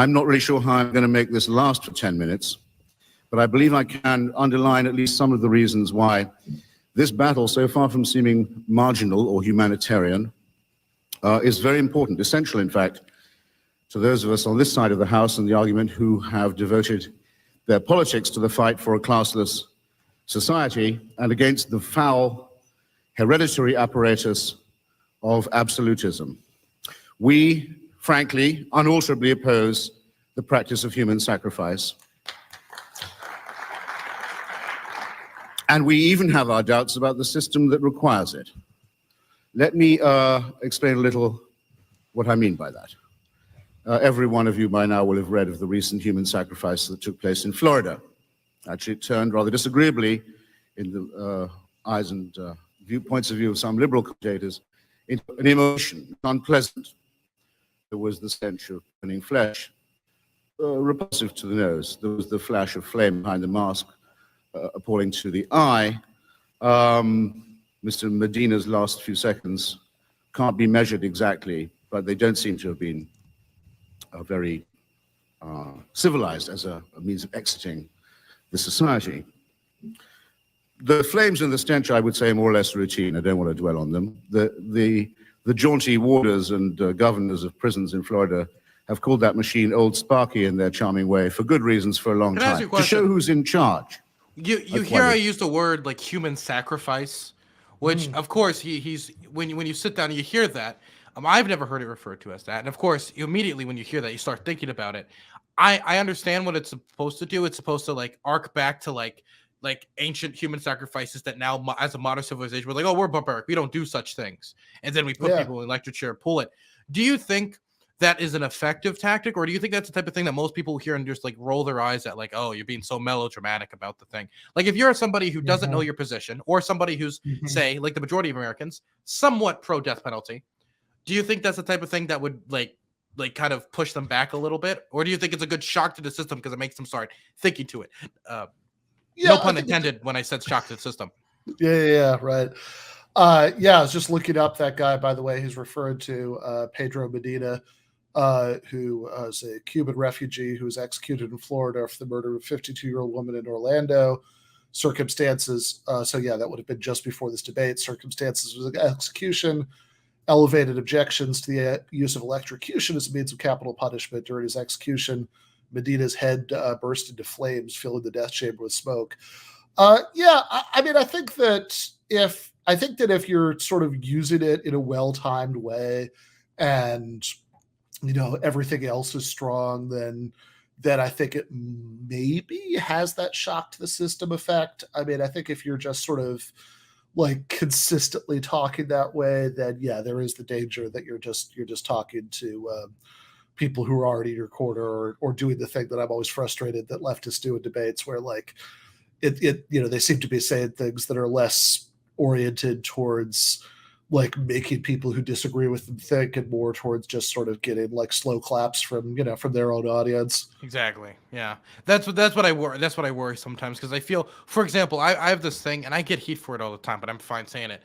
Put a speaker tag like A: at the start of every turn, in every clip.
A: I'm not really sure how I'm going to make this last for 10 minutes, but I believe I can underline at least some of the reasons why this battle, so far from seeming marginal or humanitarian, is very important, essential, in fact, to those of us on this side of the House and the argument who have devoted their politics to the fight for a classless society and against the foul, hereditary apparatus of absolutism. We, frankly, unalterably oppose the practice of human sacrifice. And we even have our doubts about the system that requires it. Let me explain a little what I mean by that. Every one of you by now will have read of the recent human sacrifice that took place in Florida. Actually, it turned rather disagreeably in the eyes and points of view of some liberal commentators into an emotion, unpleasant. There was the stench of burning flesh, repulsive to the nose. There was the flash of flame behind the mask, appalling to the eye. Mr. Medina's last few seconds can't be measured exactly, but they don't seem to have been very civilized as a means of exiting the society. The flames and the stench, I would say, are more or less routine. I don't want to dwell on them. The jaunty warders and governors of prisons in Florida have called that machine Old Sparky in their charming way for good reasons for a long time, to show who's in charge.
B: You hear I use the word like human sacrifice, which of course he's when you sit down and you hear that, I've never heard it referred to as that. And of course, immediately when you hear that, you start thinking about it. I understand what it's supposed to do. It's supposed to like arc back to like ancient human sacrifices that now as a modern civilization, we're like, oh, we're barbaric. We don't do such things. And then we put people in electric chair, pull it. Do you think that is an effective tactic? Or do you think that's the type of thing that most people hear and just like roll their eyes at, like, oh, you're being so melodramatic about the thing? Like if you're somebody who doesn't know your position, or somebody who's say like the majority of Americans, somewhat pro death penalty, do you think that's the type of thing that would like kind of push them back a little bit? Or do you think it's a good shock to the system because it makes them start thinking to it? No pun intended when I said shock to the system.
C: Yeah, right. I was just looking up that guy, by the way, who's referred to, Pedro Medina, who is a Cuban refugee who was executed in Florida for the murder of a 52-year-old woman in Orlando. Circumstances, that would have been just before this debate. Circumstances was execution, elevated objections to the use of electrocution as a means of capital punishment. During his execution, Medina's head burst into flames, filling the death chamber with smoke. I think that if you're sort of using it in a well-timed way, and everything else is strong, then I think it maybe has that shock to the system effect. I mean, I think if you're just sort of like consistently talking that way, then there is the danger that you're just talking to people who are already in your corner, or doing the thing that I'm always frustrated that leftists do in debates, where like they seem to be saying things that are less oriented towards like making people who disagree with them think, and more towards just sort of getting like slow claps from their own audience.
B: Exactly. Yeah. That's what I worry. That's what I worry sometimes, because I feel, for example, I have this thing, and I get heat for it all the time, but I'm fine saying it.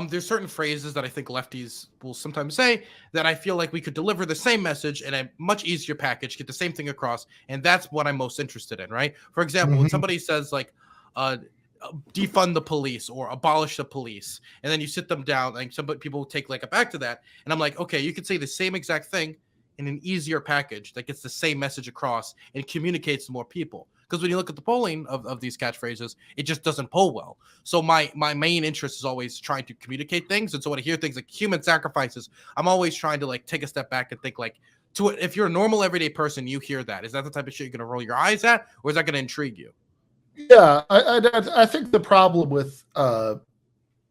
B: There's certain phrases that I think lefties will sometimes say that I feel like we could deliver the same message in a much easier package, get the same thing across, and that's what I'm most interested in, right? For example, when somebody says like, defund the police or abolish the police, and then you sit them down, and some people take like a back to that, and I'm like, okay, you could say the same exact thing in an easier package that gets the same message across and communicates to more people. Because when you look at the polling of these catchphrases, it just doesn't poll well. So my main interest is always trying to communicate things. And so when I hear things like human sacrifices, I'm always trying to like take a step back and think like, if you're a normal everyday person, you hear that. Is that the type of shit you're going to roll your eyes at, or is that going to intrigue you?
C: Yeah, I think the problem with,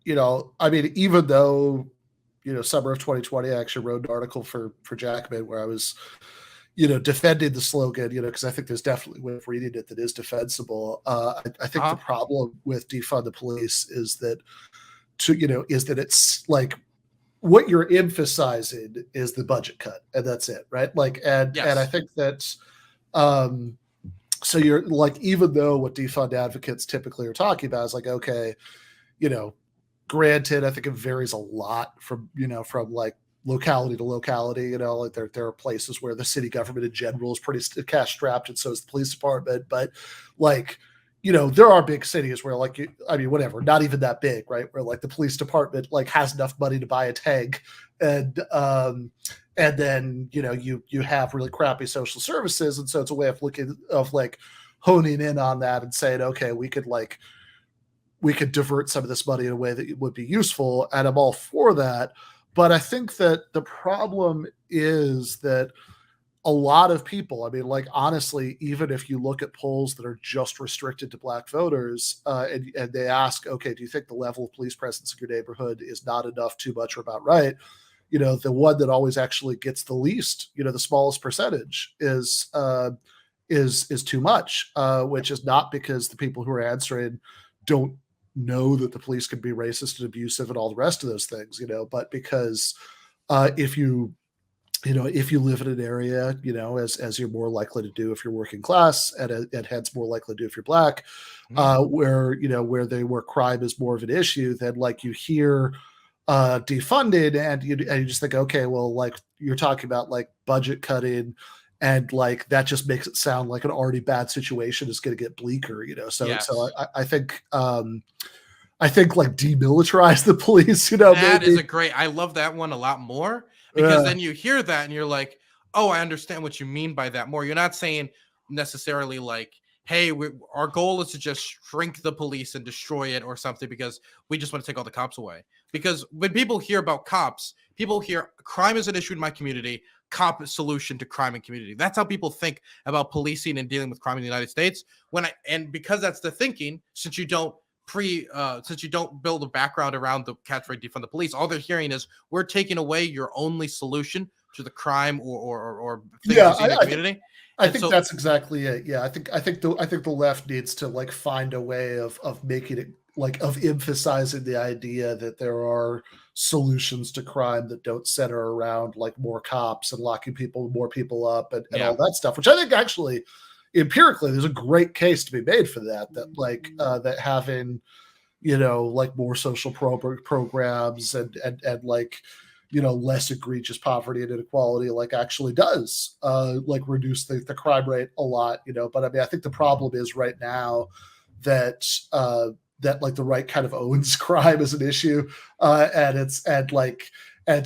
C: even though, summer of 2020, I actually wrote an article for Jackman where I was, defending the slogan, because I think there's definitely a way of reading it that is defensible. I think the problem with defund the police is that, it's like what you're emphasizing is the budget cut, and that's it, right? Like, and I think that, so you're like, even though what defund advocates typically are talking about is like, okay, granted, I think it varies a lot from like locality to locality. You know, like there are places where the city government in general is pretty cash strapped, and so is the police department. But like, you know, there are big cities where like, I mean, whatever, not even that big, right? Where like the police department like has enough money to buy a tank, and then, you know, you have really crappy social services. And so it's a way of like honing in on that and saying, okay, we could divert some of this money in a way that would be useful. And I'm all for that. But I think that the problem is that a lot of people, I mean, like, honestly, even if you look at polls that are just restricted to Black voters, and they ask, okay, do you think the level of police presence in your neighborhood is not enough, too much, or about right? You know, the one that always actually gets the least, you know, the smallest percentage is too much, which is not because the people who are answering don't know that the police can be racist and abusive and all the rest of those things, you know, but because if you live in an area, you know, as you're more likely to do if you're working class, and hence more likely to do if you're Black, where crime is more of an issue, then like you hear defunded, and you just think, okay, well, like you're talking about like budget cutting, and like that just makes it sound like an already bad situation is going to get bleaker, you know. So
B: Yes.
C: so I think like demilitarize the police, you know.
B: That
C: maybe.
B: is a great. I love that one a lot more, because then you hear that and you're like, oh, I understand what you mean by that more. You're not saying necessarily like, hey, our goal is to just shrink the police and destroy it or something because we just want to take all the cops away. Because when people hear about cops, people hear crime is an issue in my community, cop solution to crime in community. That's how people think about policing and dealing with crime in the United States. And because that's the thinking, since you don't build a background around the catchphrase defund the police, all they're hearing is we're taking away your only solution to the crime or things you see in the community.
C: I think that's exactly it. Yeah, I think the left needs to like find a way of making it like of emphasizing the idea that there are solutions to crime that don't center around like more cops and locking more people up and all that stuff, which I think actually empirically there's a great case to be made for that like that having, you know, like more social programs and like, you know, less egregious poverty and inequality like actually does like reduce the crime rate a lot, you know. But I mean, I think the problem is right now that like the right kind of owns crime as an issue, and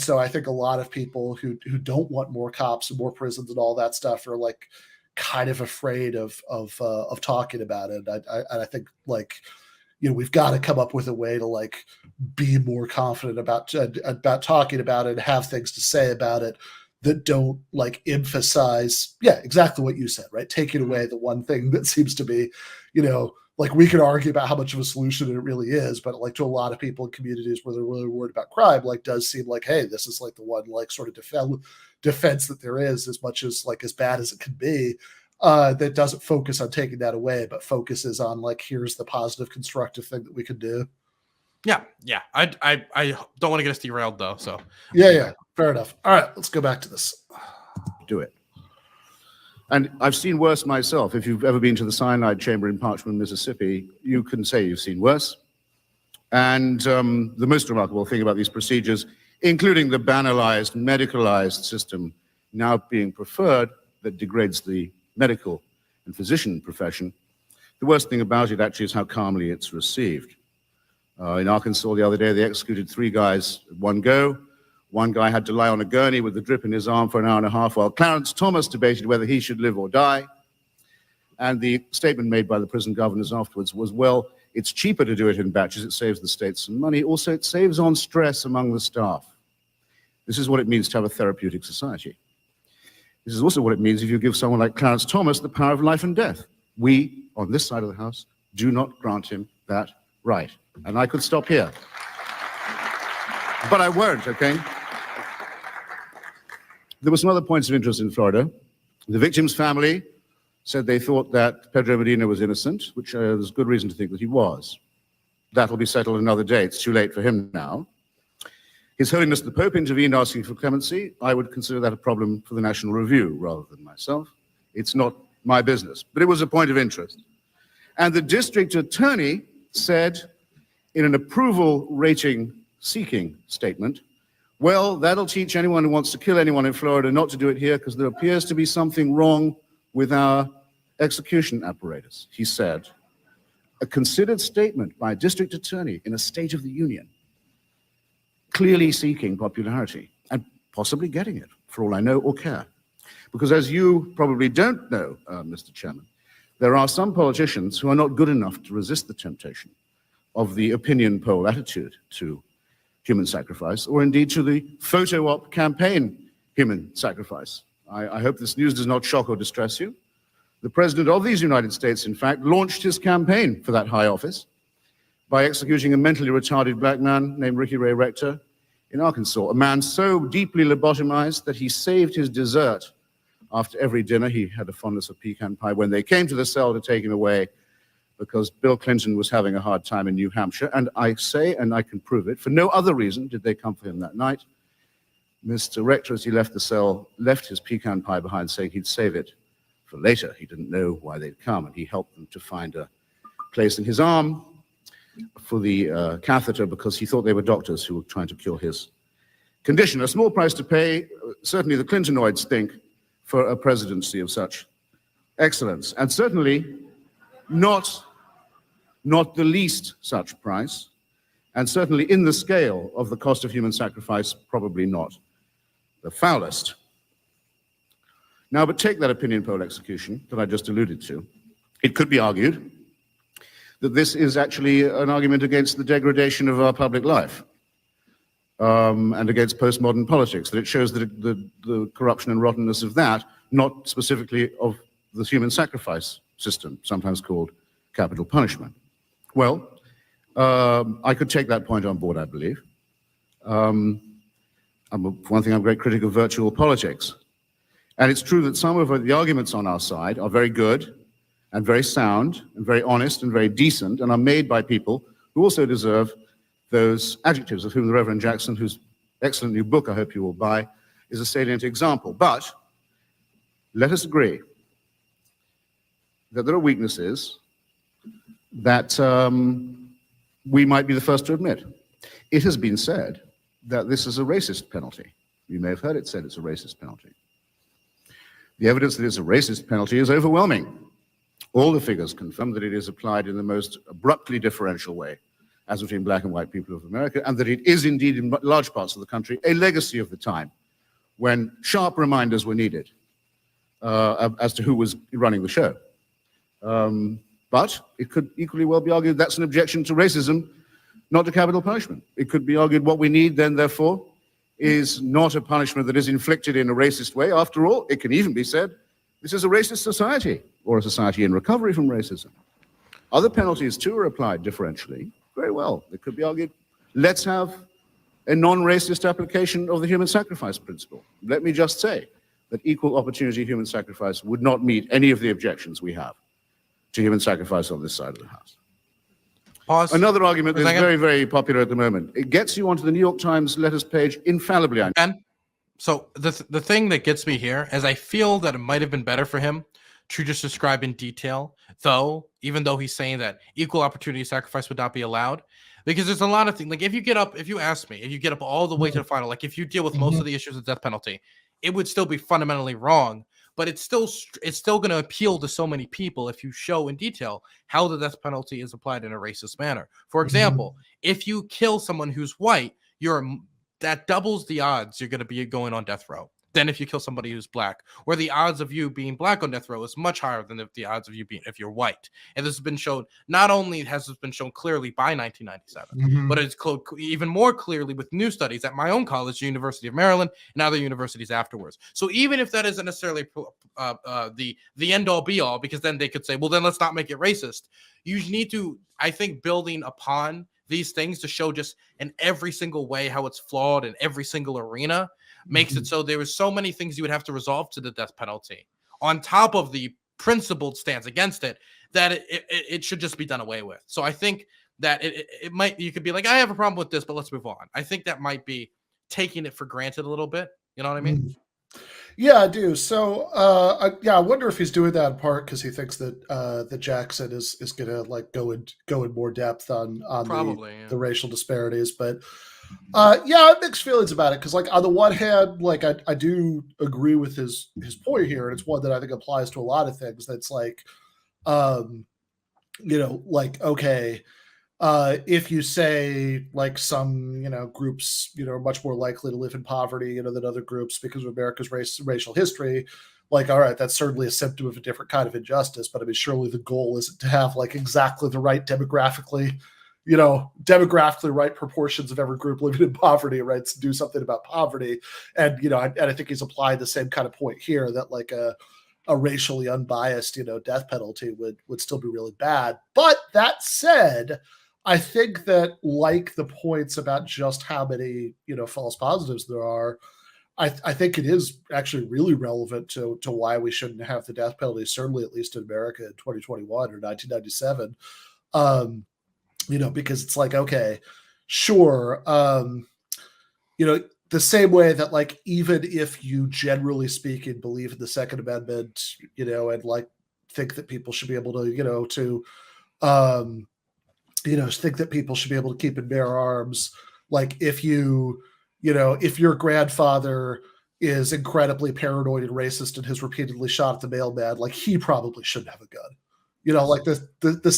C: so I think a lot of people who don't want more cops and more prisons and all that stuff are like kind of afraid of talking about it. I think like, you know, we've got to come up with a way to like be more confident about talking about it and have things to say about it that don't like emphasize, exactly what you said, right? Taking away the one thing that seems to be, you know, like we could argue about how much of a solution it really is, but like to a lot of people in communities where they're really worried about crime, like does seem like, hey, this is like the one like sort of defense that there is, as much as like as bad as it can be. That doesn't focus on taking that away, but focuses on like, here's the positive, constructive thing that we could do.
B: Yeah. I don't want to get us derailed though. So
C: yeah, fair enough. All right, let's go back to this.
A: Do it. And I've seen worse myself. If you've ever been to the cyanide chamber in Parchman, Mississippi, you can say you've seen worse. And the most remarkable thing about these procedures, including the banalized, medicalized system now being preferred that degrades the medical and physician profession, the worst thing about it actually is how calmly it's received. In Arkansas the other day, they executed 3 guys at one go. One guy had to lie on a gurney with the drip in his arm for an hour and a half while Clarence Thomas debated whether he should live or die. And the statement made by the prison governors afterwards was, well, it's cheaper to do it in batches. It saves the state some money. Also, it saves on stress among the staff. This is what it means to have a therapeutic society. This is also what it means if you give someone like Clarence Thomas the power of life and death. We, on this side of the House, do not grant him that right. And I could stop here. But I won't, okay? There were some other points of interest in Florida. The victim's family said they thought that Pedro Medina was innocent, which there's good reason to think that he was. That'll be settled another day. It's too late for him now. His Holiness the Pope intervened asking for clemency. I would consider that a problem for the National Review rather than myself. It's not my business, but it was a point of interest. And the district attorney said in an approval rating seeking statement, Well, that'll teach anyone who wants to kill anyone in Florida not to do it here because there appears to be something wrong with our execution apparatus, he said. A considered statement by a district attorney in a State of the Union, clearly seeking popularity and possibly getting it, for all I know or care. Because as you probably don't know, Mr. Chairman, there are some politicians who are not good enough to resist the temptation of the opinion poll attitude to human sacrifice, or indeed to the photo op campaign human sacrifice. I hope this news does not shock or distress you. The President of these United States, in fact, launched his campaign for that high office by executing a mentally retarded black man named Ricky Ray Rector in Arkansas, a man so deeply lobotomized that he saved his dessert after every dinner. He had a fondness for pecan pie when they came to the cell to take him away because Bill Clinton was having a hard time in New Hampshire. And I say, and I can prove it, for no other reason did they come for him that night. Mr. Rector, as he left the cell, left his pecan pie behind, saying he'd save it for later. He didn't know why they'd come, and he helped them to find a place in his arm for the catheter because he thought they were doctors who were trying to cure his condition. A small price to pay, certainly the Clintonoids think, for a presidency of such excellence, and certainly not the least such price, and certainly in the scale of the cost of human sacrifice, probably not the foulest. Now, but take that opinion poll execution that I just alluded to. It could be argued that this is actually an argument against the degradation of our public life and against postmodern politics, that it shows that the corruption and rottenness of that, not specifically of the human sacrifice system, sometimes called capital punishment. Well, I could take that point on board, I believe. For one thing, I'm a great critic of virtual politics. And it's true that some of the arguments on our side are very good and very sound and very honest and very decent and are made by people who also deserve those adjectives, of whom the Reverend Jackson, whose excellent new book I hope you will buy, is a salient example. But let us agree that there are weaknesses that we might be the first to admit. It has been said that this is a racist penalty. You may have heard it said it's a racist penalty. The evidence that it's a racist penalty is overwhelming. All the figures confirm that it is applied in the most abruptly differential way, as between black and white people of America, and that it is indeed, in large parts of the country, a legacy of the time when sharp reminders were needed as to who was running the show. But it could equally well be argued that's an objection to racism, not to capital punishment. It could be argued what we need then, therefore, is not a punishment that is inflicted in a racist way. After all, it can even be said, this is a racist society, or a society in recovery from racism. Other penalties, too, are applied differentially. Very well, it could be argued, let's have a non-racist application of the human sacrifice principle. Let me just say that equal opportunity human sacrifice would not meet any of the objections we have to human sacrifice on this side of the house.
B: Pause.
A: Another argument that is very, very popular at the moment. It gets you onto the New York Times letters page infallibly.
B: And so the thing that gets me here is I feel that it might have been better for him to just describe in detail, though, even though he's saying that equal opportunity sacrifice would not be allowed, because there's a lot of things. Like if you ask me, if you get up all the way to the final, like if you deal with most of the issues of death penalty, it would still be fundamentally wrong. But it's still going to appeal to so many people if you show in detail how the death penalty is applied in a racist manner. For example, if you kill someone who's white, that doubles the odds you're going to be going on death row than if you kill somebody who's black, where the odds of you being black on death row is much higher than the odds of you being if you're white. And this has been shown, not only has this been shown clearly by 1997, but it's even more clearly with new studies at my own college, the University of Maryland, and other universities afterwards. So even if that isn't necessarily the end all be all, because then they could say, well, then let's not make it racist. You need to, I think, building upon these things to show just in every single way how it's flawed in every single arena makes it so there was so many things you would have to resolve to the death penalty on top of the principled stance against it, that it should just be done away with. So I think that it might, you could be like, I have a problem with this, but let's move on. I think that might be taking it for granted a little bit. You know what I mean?
C: Yeah, I do. So, I wonder if he's doing that in part because he thinks that Jackson is going to like go in more depth on
B: Probably,
C: the racial disparities. But Yeah, I have mixed feelings about it because, like, on the one hand, like, I do agree with his point here, and it's one that I think applies to a lot of things. That's like, um, like, okay, if you say like some groups are much more likely to live in poverty than other groups because of America's racial history, like, all right, that's certainly a symptom of a different kind of injustice. But I mean, surely the goal isn't to have like exactly the right demographically right proportions of every group living in poverty, right? To do something about poverty. And I think he's applied the same kind of point here, that like a racially unbiased death penalty would still be really bad. But that said, I think that, like the points about just how many false positives there are, I think it is actually really relevant to why we shouldn't have the death penalty, certainly at least in America in 2021 or 1997. Because it's like, okay, sure, the same way that, like, even if you generally speaking believe in the Second Amendment, and like think that people should be able to, think that people should be able to keep and bear arms, like if if your grandfather is incredibly paranoid and racist and has repeatedly shot at the mailman, like he probably shouldn't have a gun. Like the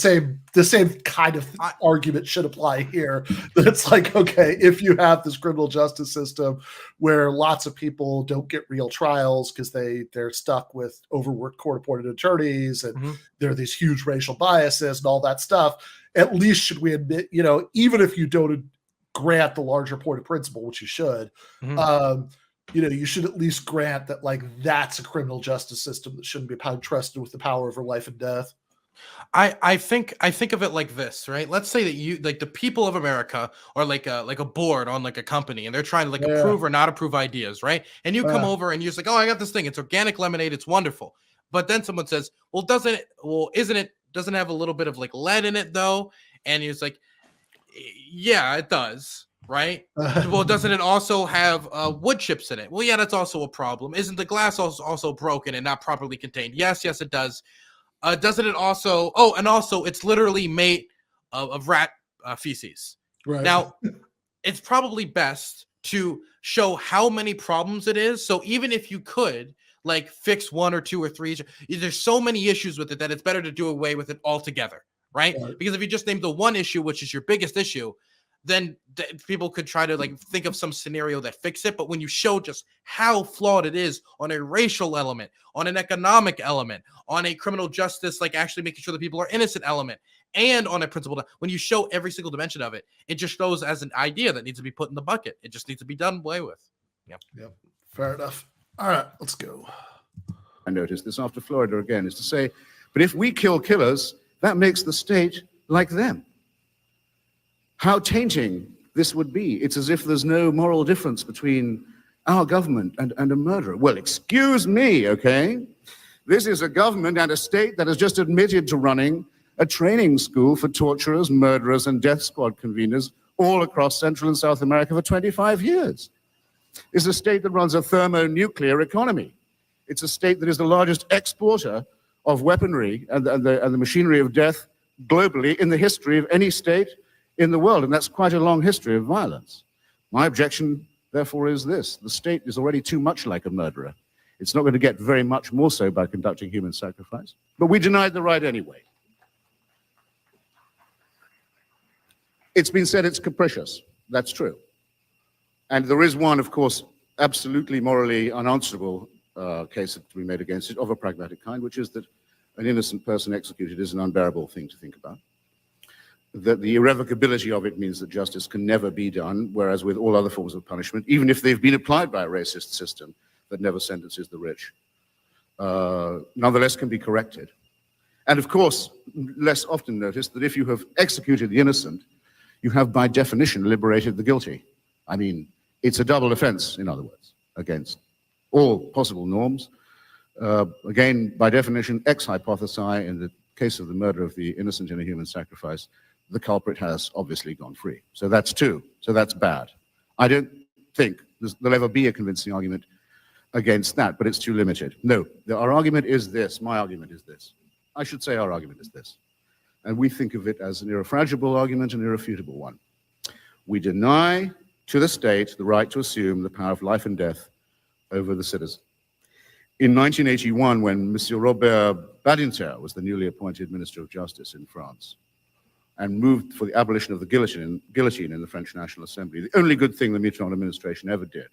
C: same kind of argument should apply here. That it's like, okay, if you have this criminal justice system where lots of people don't get real trials because they're stuck with overworked court-appointed attorneys, and there are these huge racial biases and all that stuff, at least should we admit, even if you don't grant the larger point of principle, which you should, you should at least grant that, like, that's a criminal justice system that shouldn't be trusted with the power over life and death.
B: I think of it like this, right? Let's say that you, like, the people of America are like a board on like a company, and they're trying to like approve or not approve ideas, right? And you come over and you're just like, oh, I got this thing, it's organic lemonade, it's wonderful. But then someone says, well, doesn't it have a little bit of like lead in it though? And you're just like, yeah, it does, right? Well, doesn't it also have wood chips in it? Well, yeah, that's also a problem. Isn't the glass also broken and not properly contained? Yes, it does. Doesn't it also? Oh, and also it's literally made of rat feces.
C: Right.
B: Now, it's probably best to show how many problems it is. So even if you could like fix one or two or three, there's so many issues with it that it's better to do away with it altogether, right? Because if you just name the one issue, which is your biggest issue, then people could try to like think of some scenario that fix it. But when you show just how flawed it is on a racial element, on an economic element, on a criminal justice, like actually making sure that people are innocent element, and on a principle, when you show every single dimension of it, it just shows as an idea that needs to be put in the bucket. It just needs to be done away with.
C: Yep. Fair enough. All right, let's go.
A: I noticed this after Florida again, is to say, but if we kill killers, that makes the state like them. How tainting this would be. It's as if there's no moral difference between our government and a murderer. Well, excuse me, okay? This is a government and a state that has just admitted to running a training school for torturers, murderers, and death squad conveners all across Central and South America for 25 years. It's a state that runs a thermonuclear economy. It's a state that is the largest exporter of weaponry and the machinery of death globally in the history of any state in the world, and that's quite a long history of violence. My objection, therefore, is this. The state is already too much like a murderer. It's not going to get very much more so by conducting human sacrifice, but we denied the right anyway. It's been said it's capricious. That's true. And there is one, of course, absolutely morally unanswerable case to be made against it, of a pragmatic kind, which is that an innocent person executed is an unbearable thing to think about. That the irrevocability of it means that justice can never be done, whereas with all other forms of punishment, even if they've been applied by a racist system that never sentences the rich, nonetheless can be corrected. And of course, less often noticed that if you have executed the innocent, you have by definition liberated the guilty. I mean, it's a double offense, in other words, against all possible norms. Again, by definition, ex hypothesi, in the case of the murder of the innocent in a human sacrifice, the culprit has obviously gone free. So that's two. So that's bad. I don't think there'll ever be a convincing argument against that, but it's too limited. No, our argument is this. My argument is this. I should say our argument is this. And we think of it as an irrefragable argument, an irrefutable one. We deny to the state the right to assume the power of life and death over the citizen. In 1981, when Monsieur Robert Badinter was the newly appointed Minister of Justice in France and moved for the abolition of the guillotine in the French National Assembly, the only good thing the Mitterrand administration ever did,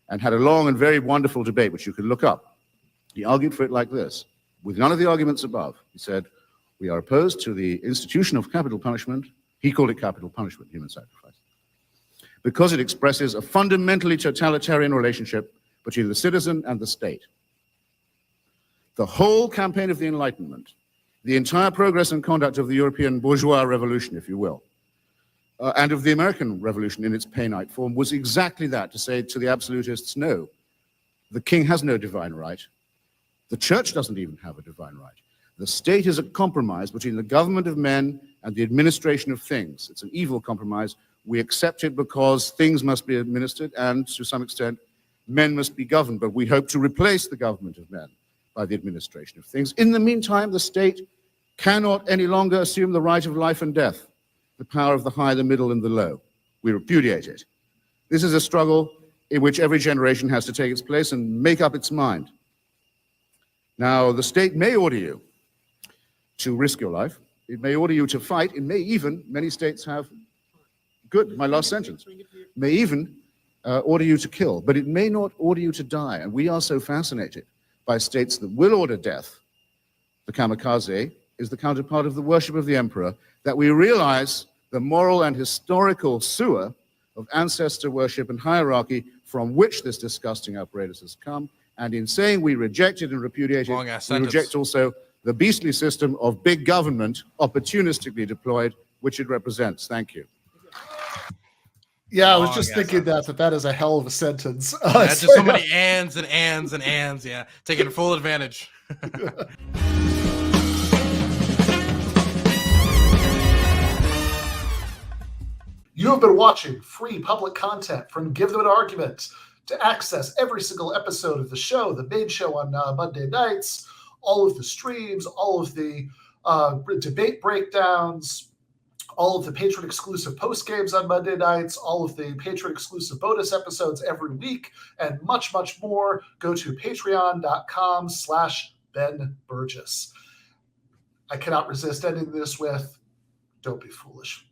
A: and had a long and very wonderful debate, which you can look up. He argued for it like this, with none of the arguments above. He said, we are opposed to the institution of capital punishment. He called it capital punishment, human sacrifice, because it expresses a fundamentally totalitarian relationship between the citizen and the state. The whole campaign of the Enlightenment, the entire progress and conduct of the European bourgeois revolution, if you will, and of the American Revolution in its Painite form, was exactly that, to say to the absolutists, no, the king has no divine right. The church doesn't even have a divine right. The state is a compromise between the government of men and the administration of things. It's an evil compromise. We accept it because things must be administered and, to some extent, men must be governed, but we hope to replace the government of men by the administration of things. In the meantime, the state cannot any longer assume the right of life and death, the power of the high, the middle, and the low. We repudiate it. This is a struggle in which every generation has to take its place and make up its mind. Now, the state may order you to risk your life. It may order you to fight. It may even, many states have, good, my last sentence, may even order you to kill, but it may not order you to die. And we are so fascinated by states that will order death. The kamikaze is the counterpart of the worship of the emperor, that we realize the moral and historical sewer of ancestor worship and hierarchy from which this disgusting apparatus has come. And in saying we reject it and repudiate it, we reject also the beastly system of big government opportunistically deployed, which it represents. Thank you.
C: Yeah, I was just thinking that is a hell of a sentence.
B: That's just so many ands and ands and ands. Yeah, taking full advantage.
C: You have been watching free public content from Give Them an Argument. To access every single episode of the show, the main show on Monday nights, all of the streams, all of the debate breakdowns, all of the patron-exclusive post-games on Monday nights, all of the patron-exclusive bonus episodes every week, and much, much more, go to patreon.com/Ben Burgis. I cannot resist ending this with, don't be foolish.